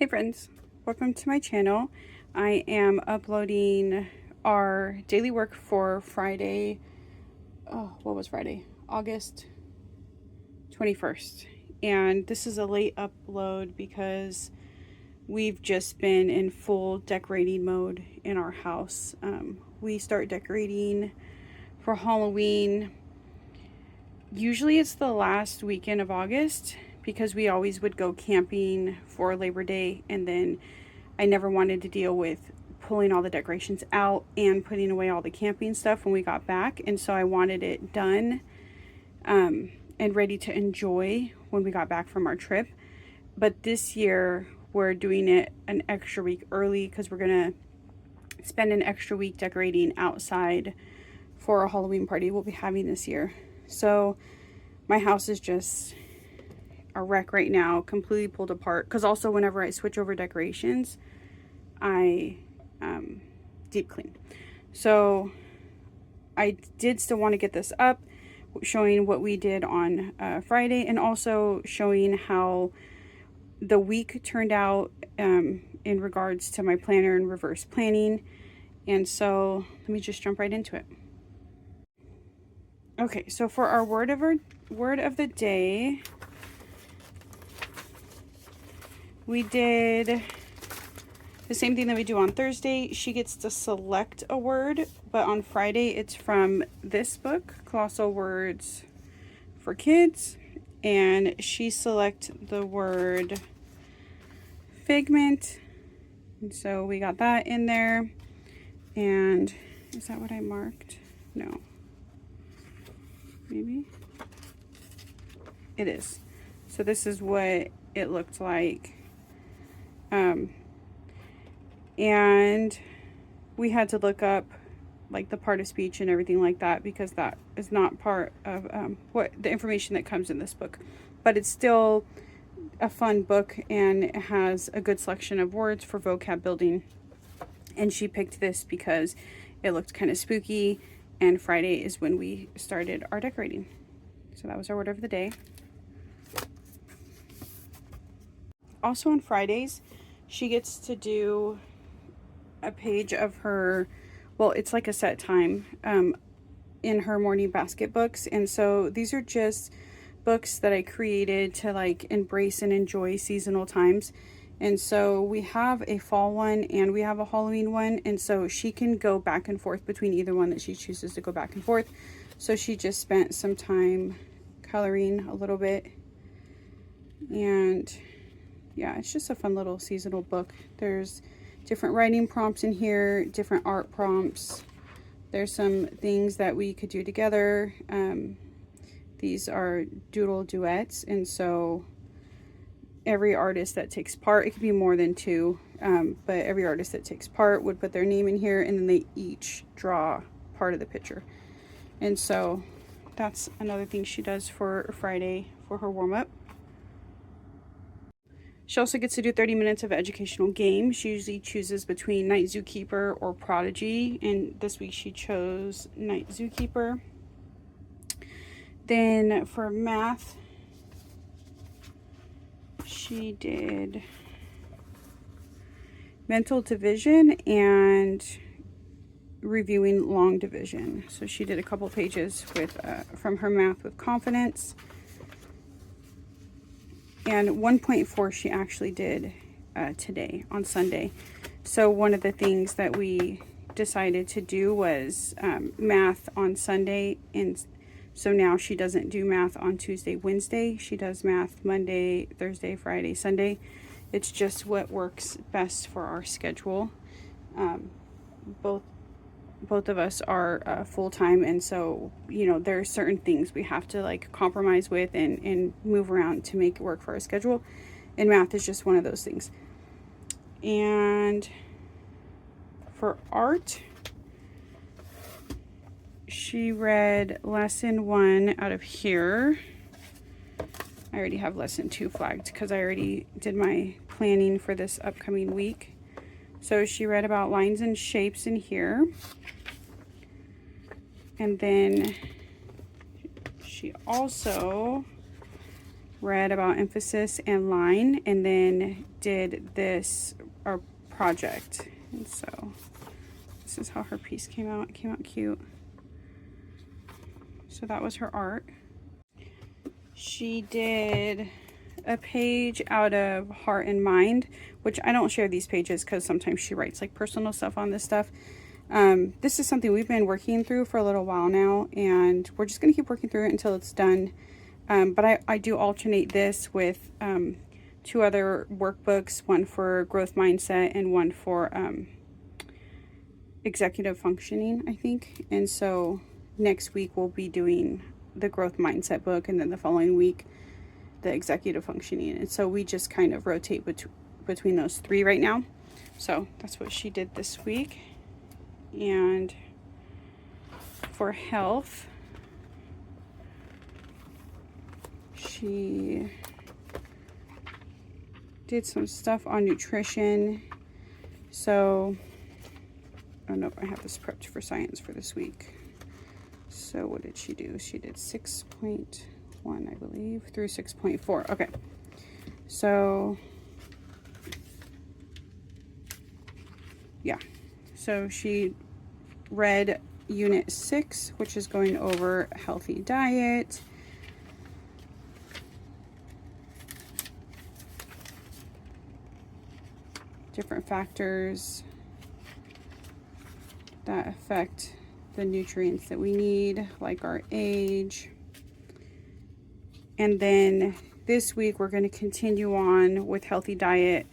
Hey friends, welcome to my channel. I am uploading our daily work for Friday. What was Friday? August 21st. And this is a late upload because we've just been in full decorating mode in our house. We start decorating for Halloween. Usually it's the last weekend of August, because we always would go camping for Labor Day, and then I never wanted to deal with pulling all the decorations out and putting away all the camping stuff when we got back, and so I wanted it done and ready to enjoy when we got back from our trip. But this year we're doing it an extra week early because we're gonna spend an extra week decorating outside for a Halloween party we'll be having this year. So my house is just a wreck right now, completely pulled apart, because also whenever I switch over decorations I deep clean. So I did still want to get this up, showing what we did on Friday, and also showing how the week turned out in regards to my planner and reverse planning. And so let me just jump right into it. Okay, so for our word of the day, we did the same thing that we do on Thursday. She gets to select a word, but on Friday it's from this book, Colossal Words for Kids, and she selected the word figment, and so we got that in there. And is that what I marked? No, maybe it is. So this is what it looked like. And we had to look up like the part of speech and everything like that, because that is not part of what the information that comes in this book. But it's still a fun book, and it has a good selection of words for vocab building. And she picked this because it looked kind of spooky, and Friday is when we started our decorating. So that was our word of the day. Also on Fridays, she gets to do a page of her, well, it's like a set time in her morning basket books. And so these are just books that I created to like embrace and enjoy seasonal times. And so we have a fall one and we have a Halloween one, and so she can go back and forth between either one that she chooses to go back and forth. So she just spent some time coloring a little bit, and yeah, it's just a fun little seasonal book. There's different writing prompts in here, different art prompts. There's some things that we could do together. These are doodle duets, and so every artist that takes part, it could be more than two, but every artist that takes part would put their name in here, and then they each draw part of the picture. And so that's another thing she does for Friday for her warm-up. She also gets to do 30 minutes of educational games. She usually chooses between Night Zookeeper or Prodigy, and this week she chose Night Zookeeper. Then for math, she did mental division and reviewing long division. So she did a couple pages with from her Math with Confidence. And 1.4 she actually did today on Sunday. So one of the things that we decided to do was math on Sunday, and so now she doesn't do math on Tuesday, Wednesday. She does math Monday, Thursday, Friday, Sunday. It's just what works best for our schedule. Both of us are full-time, and so, you know, there are certain things we have to like compromise with and move around to make it work for our schedule, and math is just one of those things. And for art, she read lesson 1 out of here. I already have lesson 2 flagged because I already did my planning for this upcoming week. So she read about lines and shapes in here. And then she also read about emphasis and line, and then did this project. And so this is how her piece came out. It came out cute. So that was her art. She did a page out of Heart and Mind, which I don't share these pages because sometimes she writes like personal stuff on this stuff. This is something we've been working through for a little while now, and we're just going to keep working through it until it's done. But I do alternate this with 2 other workbooks, one for growth mindset and one for executive functioning, I think. And so next week we'll be doing the growth mindset book, and then the following week the executive functioning. And so we just kind of rotate between those 3 right now. So that's what she did this week. And for health, she did some stuff on nutrition. So I don't know if I have this prepped for science for this week. So what did she do? She did 6.1, I believe, through 6.4. Okay. So yeah. So she read Unit 6, which is going over healthy diet. Different factors that affect the nutrients that we need, like our age. And then this week we're going to continue on with healthy diet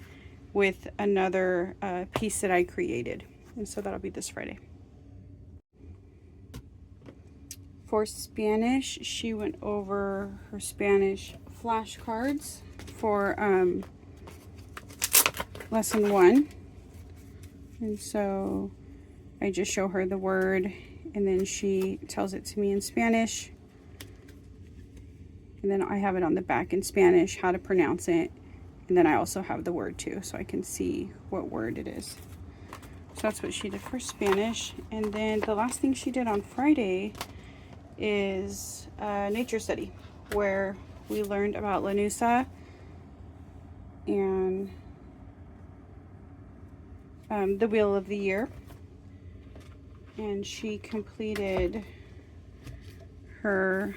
with another piece that I created. And so that'll be this Friday. For Spanish, she went over her Spanish flashcards for lesson 1. And so I just show her the word, and then she tells it to me in Spanish. And then I have it on the back in Spanish, how to pronounce it. And then I also have the word too, so I can see what word it is. So that's what she did for Spanish. And then the last thing she did on Friday is nature study, where we learned about Lanusa and the Wheel of the Year. And she completed her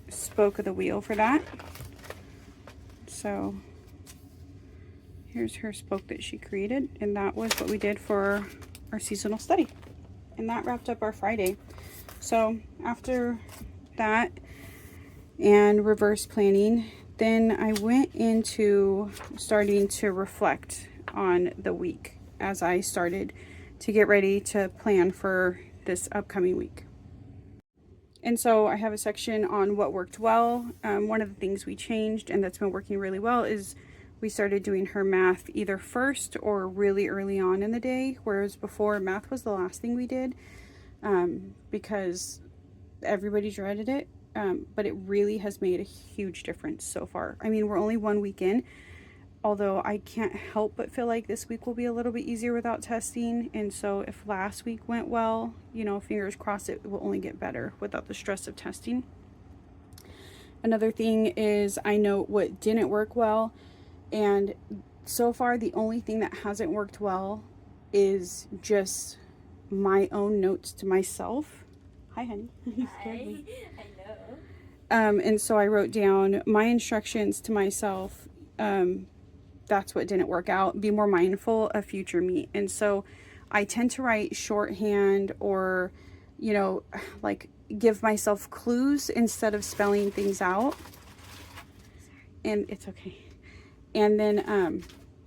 spoke of the wheel for that. So here's her spoke that she created, and that was what we did for our seasonal study. And that wrapped up our Friday. So after that and reverse planning, then I went into starting to reflect on the week as I started to get ready to plan for this upcoming week. And so I have a section on what worked well. One of the things we changed and that's been working really well is we started doing her math either first or really early on in the day, whereas before math was the last thing we did, because everybody dreaded it. But it really has made a huge difference so far. I mean, we're only 1 week in, although I can't help but feel like this week will be a little bit easier without testing. And so if last week went well, you know, fingers crossed, it will only get better without the stress of testing. Another thing is I know what didn't work well. And so far, the only thing that hasn't worked well is just my own notes to myself. Hi, honey. Hi. I know. And so I wrote down my instructions to myself. That's what didn't work out. Be more mindful of future me. And so I tend to write shorthand or, you know, like give myself clues instead of spelling things out. And it's okay. And then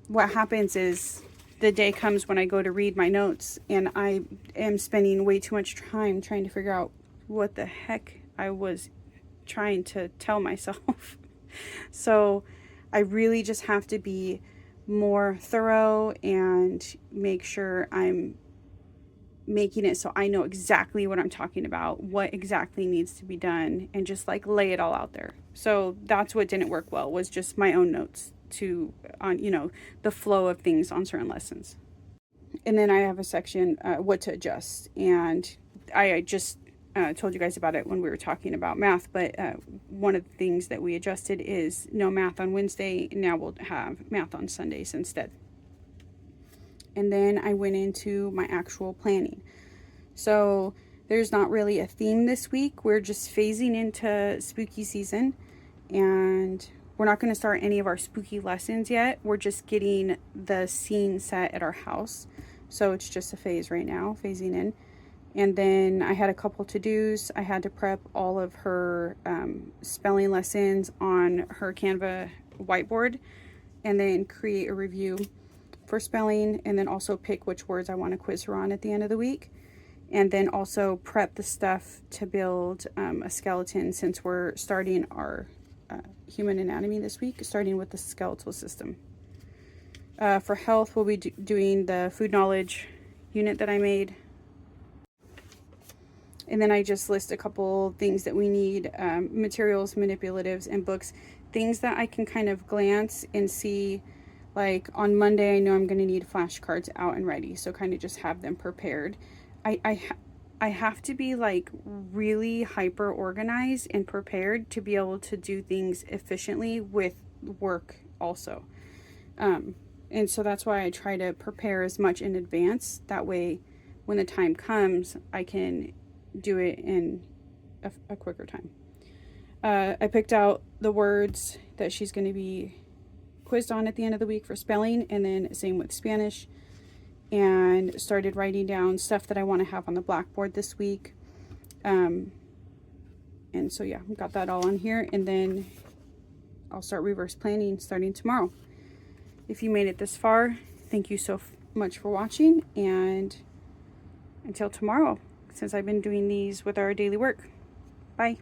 what happens is the day comes when I go to read my notes and I am spending way too much time trying to figure out what the heck I was trying to tell myself. So I really just have to be more thorough and make sure I'm making it so I know exactly what I'm talking about, what exactly needs to be done, and just like lay it all out there. So that's what didn't work well, was just my own notes on, you know, the flow of things on certain lessons. And then I have a section, what to adjust. And I just told you guys about it when we were talking about math, but one of the things that we adjusted is no math on Wednesday. Now we'll have math on Sundays instead. And then I went into my actual planning. So there's not really a theme this week. We're just phasing into spooky season, and we're not going to start any of our spooky lessons yet. We're just getting the scene set at our house. So it's just a phase right now, phasing in. And then I had a couple to-dos. I had to prep all of her spelling lessons on her Canva whiteboard, and then create a review for spelling, and then also pick which words I want to quiz her on at the end of the week. And then also prep the stuff to build a skeleton, since we're starting our human anatomy this week, starting with the skeletal system. For health, we'll be doing the food knowledge unit that I made. And then I just list a couple things that we need, materials, manipulatives, and books. Things that I can kind of glance and see, like on Monday, I know I'm going to need flashcards out and ready. So kind of just have them prepared. I have to be like really hyper organized and prepared to be able to do things efficiently with work also. And so that's why I try to prepare as much in advance. That way, when the time comes, I can do it in a quicker time. I picked out the words that she's going to be quizzed on at the end of the week for spelling, and then same with Spanish, and started writing down stuff that I want to have on the blackboard this week. And so yeah, got that all on here, and then I'll start reverse planning starting tomorrow. If you made it this far, thank you so much for watching, and until tomorrow, since I've been doing these with our daily work. Bye.